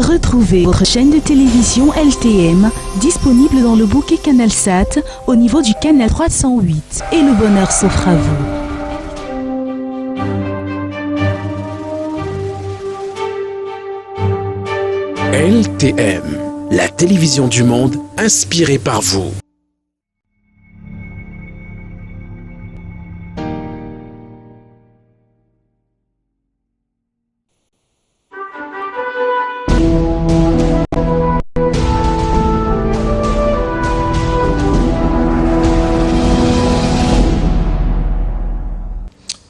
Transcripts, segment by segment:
Retrouvez votre chaîne de télévision LTM, disponible dans le bouquet CanalSat au niveau du canal 308. Et le bonheur s'offre à vous. LTM, la télévision du monde inspirée par vous.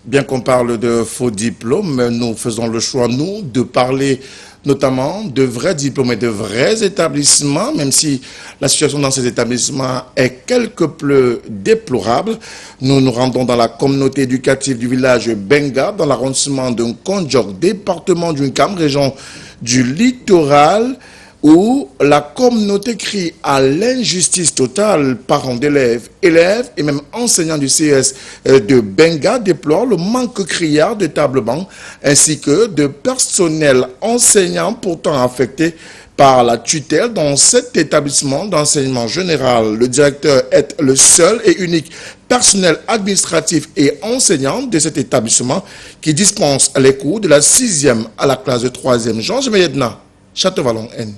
Bien qu'on parle de faux diplômes, nous faisons le choix, nous, de parler notamment de vrais diplômes et de vrais établissements, même si la situation dans ces établissements est quelque peu déplorable. Nous nous rendons dans la communauté éducative du village Benga, dans l'arrondissement de Kondiok, département du Nkam, région du littoral, où la communauté crie à l'injustice totale. Parents d'élèves, élèves et même enseignants du CS de Benga déplorent le manque criard de table-banc ainsi que de personnel enseignant pourtant affecté par la tutelle dans cet établissement d'enseignement général. Le directeur est le seul et unique personnel administratif et enseignant de cet établissement qui dispense les cours de la 6e à la classe de 3e. Georges Meyedna, Château-Vallon-N.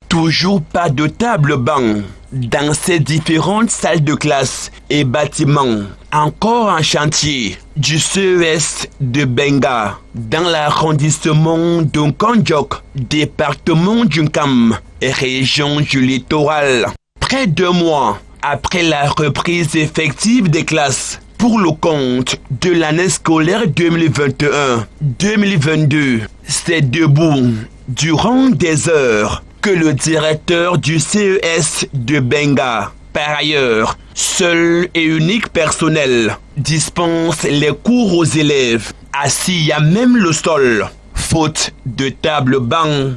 Toujours pas de table-banc dans ces différentes salles de classe et bâtiments. Encore un chantier du CES de Benga dans l'arrondissement de Kondiok, département du Nkam et région du littoral. Près de 2 mois après la reprise effective des classes pour le compte de l'année scolaire 2021-2022, c'est debout durant des heures que le directeur du CES de Benga, par ailleurs, seul et unique personnel, dispense les cours aux élèves, assis à même le sol, faute de table-banc.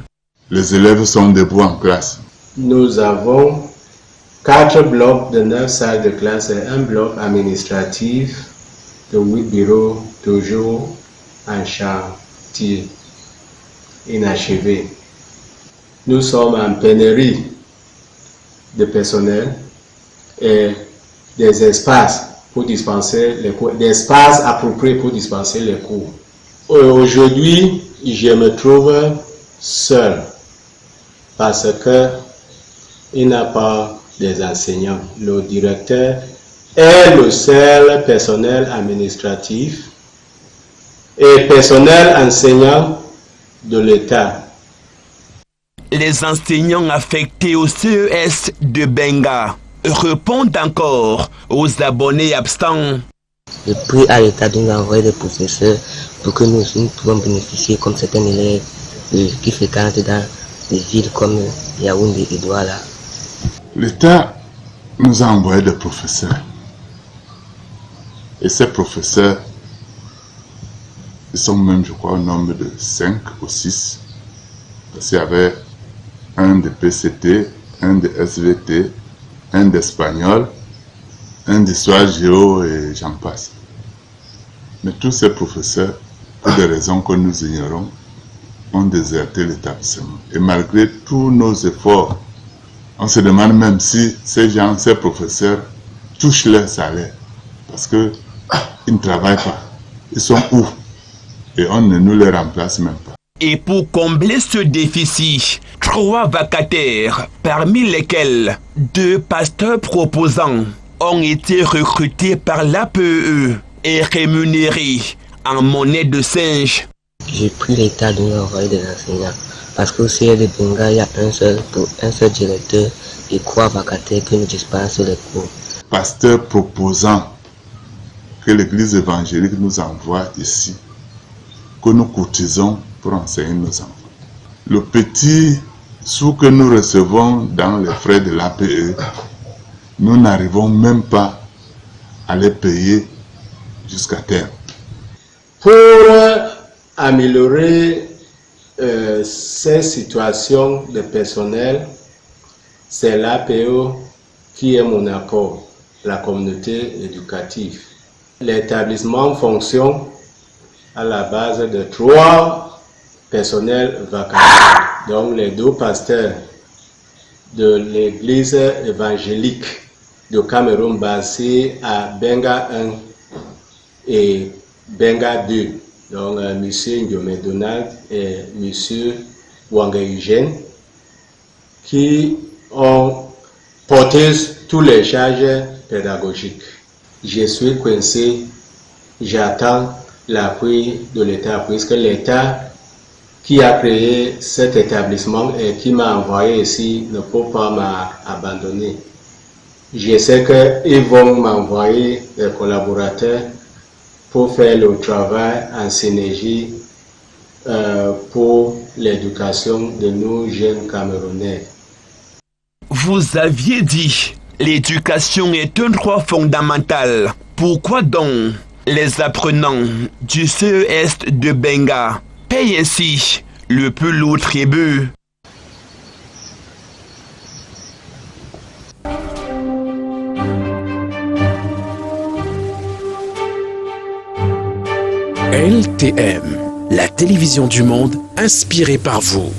Les élèves sont debout en classe. Nous avons 4 blocs de 9 salles de classe et un bloc administratif de 8 bureaux, toujours en chantier, inachevé. Nous sommes en pénurie de personnel et des espaces pour dispenser les cours, des espaces appropriés pour dispenser les cours. Aujourd'hui, je me trouve seul parce que il n'a pas des enseignants. Le directeur est le seul personnel administratif et personnel enseignant de l'État. Les enseignants affectés au CES de Benga répondent encore aux abonnés absents. Je prie à l'État de nous envoyer des professeurs pour que nous pouvons bénéficier comme certains élèves qui fréquentent dans des villes comme Yaoundé et Douala. L'État nous a envoyé des professeurs. Et ces professeurs, ils sont même, je crois, au nombre de 5 ou 6. Parce qu'il y avait un de PCT, un de SVT, un d'espagnol, un d'histoire géo et j'en passe. Mais tous ces professeurs, pour des raisons que nous ignorons, ont déserté l'établissement. Et malgré tous nos efforts, on se demande même si ces gens, ces professeurs, touchent leur salaire. Parce qu'ils ne travaillent pas. Ils sont où? Et on ne nous les remplace même pas. Et pour combler ce déficit, 3 vacataires, parmi lesquels 2 pasteurs proposants, ont été recrutés par l'APE et rémunérés en monnaie de singe. J'ai pris l'État de nous envoyer des enseignants parce qu'au CES de Benga, il y a un seul directeur et 3 vacataires qui nous dispensent les cours. Pasteurs proposant que l'église évangélique nous envoie ici, que nous cotisons pour enseigner nos enfants. Le petit sous que nous recevons dans les frais de l'APE, nous n'arrivons même pas à les payer jusqu'à terme. Pour améliorer ces situations de personnel, c'est l'APE qui est mon apport, la communauté éducative. L'établissement fonctionne à la base de 3 personnels vacataires. Donc les 2 pasteurs de l'église évangélique de Cameroun basée à Benga 1 et Benga 2. Donc M. Ndiome Donald et M. Wanga Eugène qui ont porté tous les charges pédagogiques. Je suis coincé, j'attends l'appui de l'État, puisque l'État qui a créé cet établissement et qui m'a envoyé ici ne peut pas m'abandonner. Je sais qu'ils vont m'envoyer des collaborateurs pour faire le travail en synergie pour l'éducation de nos jeunes Camerounais. Vous aviez dit, l'éducation est un droit fondamental. Pourquoi donc les apprenants du CES de Benga payent ainsi le plus lourd tribut? LTM, la télévision du monde inspirée par vous.